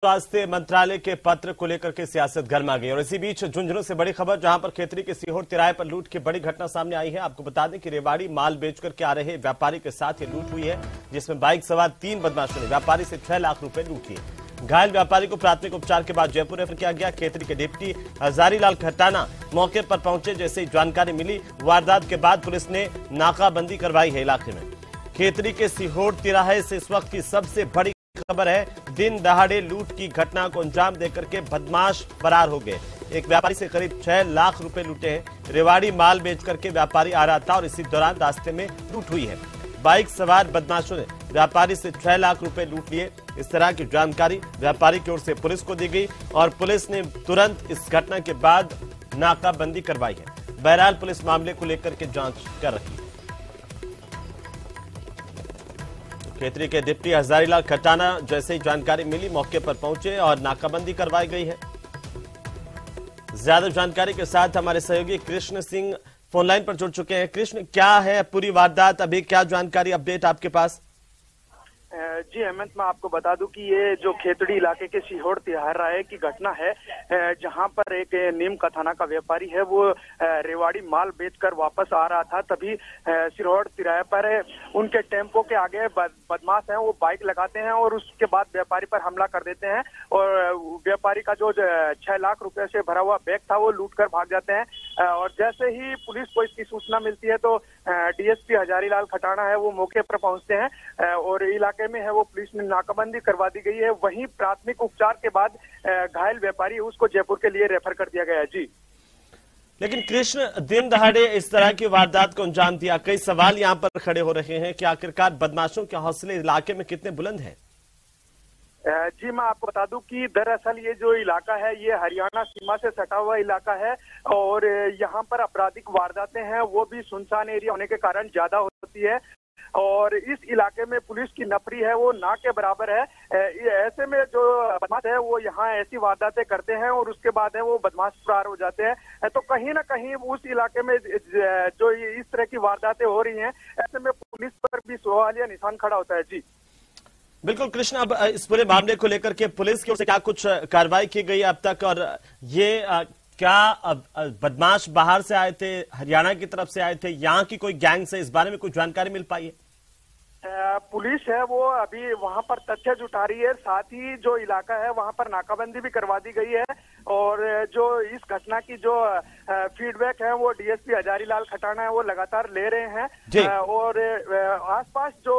स्वास्थ्य मंत्रालय के पत्र को लेकर के सियासत गर्मा गई और इसी बीच झुंझुनू से बड़ी खबर, जहां पर खेतरी के सीहोर तिराहे पर लूट की बड़ी घटना सामने आई है। आपको बता दें कि रेवाड़ी माल बेचकर के आ रहे व्यापारी के साथ ये लूट हुई है, जिसमें बाइक सवार 3 बदमाशों ने व्यापारी से 6 लाख रुपए लूट लिए। घायल व्यापारी को प्राथमिक उपचार के बाद जयपुर रेफर किया गया। खेतरी के डिप्टी हजारीलाल खटाना मौके पर पहुंचे। जैसे ही जानकारी मिली, वारदात के बाद पुलिस ने नाकाबंदी करवाई है इलाके में। खेतरी के सीहोर तिराहे से इस वक्त की सबसे बड़ी खबर है, दिन दहाड़े लूट की घटना को अंजाम देकर के बदमाश फरार हो गए। एक व्यापारी से करीब 6 लाख रुपए लूटे हैं। रेवाड़ी माल बेच करके व्यापारी आ रहा था और इसी दौरान रास्ते में लूट हुई है। बाइक सवार बदमाशों ने व्यापारी से 6 लाख रुपए लूट लिए। इस तरह की जानकारी व्यापारी की ओर से पुलिस को दी गई और पुलिस ने तुरंत इस घटना के बाद नाकाबंदी करवाई है। बहरहाल पुलिस मामले को लेकर के जांच कर रही है। खेतरी के डिप्टी हजारीलाल खटाना जैसे ही जानकारी मिली मौके पर पहुंचे और नाकाबंदी करवाई गई है। ज्यादा जानकारी के साथ हमारे सहयोगी कृष्ण सिंह फोनलाइन पर जुड़ चुके हैं। कृष्ण, क्या है पूरी वारदात, अभी क्या जानकारी अपडेट आपके पास? जी हेमंत, मैं आपको बता दूं कि ये जो खेतड़ी इलाके के सीहोर तिराहे की घटना है, जहां पर एक नीम का थाना का व्यापारी है, वो रेवाड़ी माल बेचकर वापस आ रहा था। तभी सीहोर तिराहे पर उनके टेम्पो के आगे बदमाश हैं, वो बाइक लगाते हैं और उसके बाद व्यापारी पर हमला कर देते हैं और व्यापारी का जो 6 लाख रुपए से भरा हुआ बैग था वो लूट कर भाग जाते हैं। और जैसे ही पुलिस को इसकी सूचना मिलती है तो डीएसपी हजारीलाल खटाना है वो मौके पर पहुंचते हैं और इलाके में है वो पुलिस ने नाकाबंदी करवा दी गई है। वहीं प्राथमिक उपचार के बाद घायल व्यापारी उसको जयपुर के लिए रेफर कर दिया गया है। जी, लेकिन कृष्ण, दिन दहाड़े इस तरह की वारदात को अंजाम दिया, कई सवाल यहाँ पर खड़े हो रहे हैं कि आखिरकार बदमाशों के हौसले इलाके में कितने बुलंद हैं? जी, मैं आपको बता दूं कि दरअसल ये जो इलाका है ये हरियाणा सीमा से सटा हुआ इलाका है और यहाँ पर आपराधिक वारदातें हैं वो भी सुनसान एरिया होने के कारण ज्यादा होती है और इस इलाके में पुलिस की नफरी है वो ना के बराबर है। ऐसे में जो बदमाश है वो यहाँ ऐसी वारदातें करते हैं और उसके बाद है वो बदमाश फरार हो जाते हैं। तो कहीं ना कहीं उस इलाके में जो इस तरह की वारदातें हो रही हैं, ऐसे में पुलिस पर भी सवालिया निशान खड़ा होता है। जी बिल्कुल कृष्ण, अब इस पूरे मामले को लेकर के पुलिस की ओर से क्या कुछ कार्रवाई की गई अब तक, और ये क्या बदमाश बाहर से आए थे, हरियाणा की तरफ से आए थे, यहाँ की कोई गैंग से, इस बारे में कुछ जानकारी मिल पाई है? पुलिस है वो अभी वहां पर तथ्य जुटा रही है, साथ ही जो इलाका है वहां पर नाकाबंदी भी करवा दी गई है और जो इस घटना की जो फीडबैक है वो डीएसपी हजारीलाल खटाना है वो लगातार ले रहे हैं और आसपास जो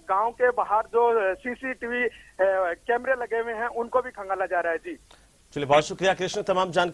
गांव के बाहर जो सीसीटीवी कैमरे लगे हुए हैं उनको भी खंगाला जा रहा है। जी चलिए, बहुत शुक्रिया कृष्ण तमाम जानकारी